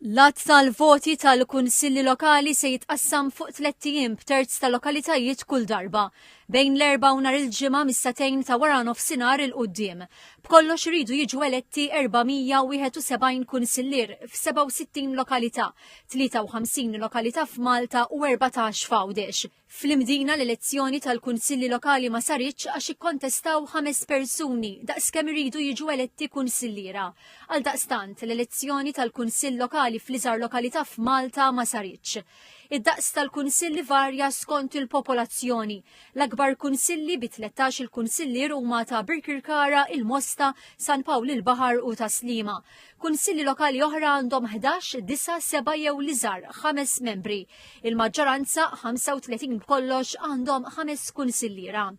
L-att tal-voti tal-kunsilli lokali se jitqassam fuq 3 ijiem b'terz tal-lokalitajiet kull darba bejn l-4 u nhar il-ġimgħa mis-satejn ta' wara nofsinhar il quddiem. B'kollox iridu jiġu eletti 471 kunsillier f'67 lokalità, 53 lokalità f'Malta u 14 f'Għawdex. Fl-Imdina l-elezzjoni tal-kunsilli lokali ma saritx għax ikkontestaw 5 persuni daqskemm iridu jiġu eletti kunsilliera. Għaldaqstant l-elezzjoni tal-kunsill lokali fl-iżgħar lokalità f'Malta ma saritx. Id-daqs tal-kunsilli varja skont il-popolazzjoni. L-akbar kunsilli bi 13 il-kunsillier huma ta' Birkirkara, il-Mosta, San Pawl il-Baħar u ta' Slima. Kunsilli lokali oħra għandhom 11, 9, 7 jew l-iżgħar 5 membri. Il-maġġoranza 35 b'kollox għandhom 5 kunsilliera.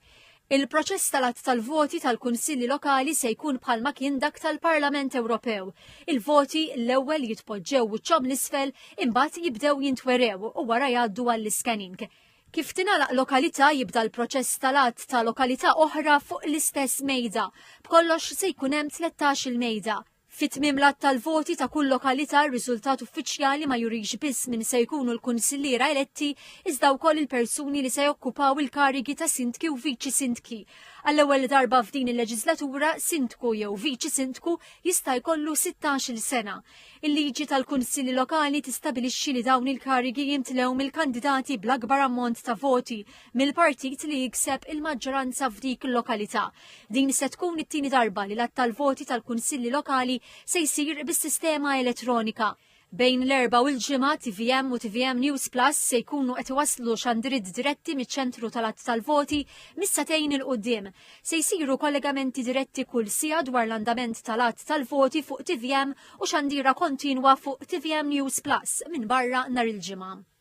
Il-proċess tal-att tal-voti tal-kunsilli lokali se jkun bħalma kien dak tal-Parlament Ewropew. Il-voti l-ewwel jitpoġġew wiċċhom l-isfel imbagħad jibdew jintwerew u wara jgħaddu għall-iskanning. Kif tingħalaq lokalità jibda l-proċess tal-att ta' lokalità oħra fuq l-istess mejda. B'kollox se jkun hemm 13 il-mejda. Fit-tmiem l-att tal-voti ta' kull lokalità r-riżultat uffiċjali ma jurix biss min se jkunu l-kunsilliera eletti iżda wkoll il-persuni li se jokkupaw il-karigi ta' sindki u viċi sindki. Għall-ewwel darba f'din il-leġislatura sindku jew viċi sindku jista' jkollu 16-il sena. Il-liġi tal-kunsilli lokali tistabilixxi li dawn il-karigi jimtlew mill-kandidati bl-akbar ammont ta' voti mill-partit li jikseb il-maġġoranza f'dik il-lokalità. Din se tkun it-tieni darba li l-att tal-voti tal-kunsilli lokali se jsir bis-sistema elettronika. Bejn l-4 u l-ġimgħa TVM u TVM News Plus se jkunu qed iwasslu xandirid diretti miċ-ċentru tal-att tal-voti mis-satejn il quddiem. Se jsiru kollegamenti diretti kull siegħa dwar l-andament tal-att tal-voti fuq TVM u xandira kontinwa fuq TVM News Plus minn barra nhar il-ġimgħa.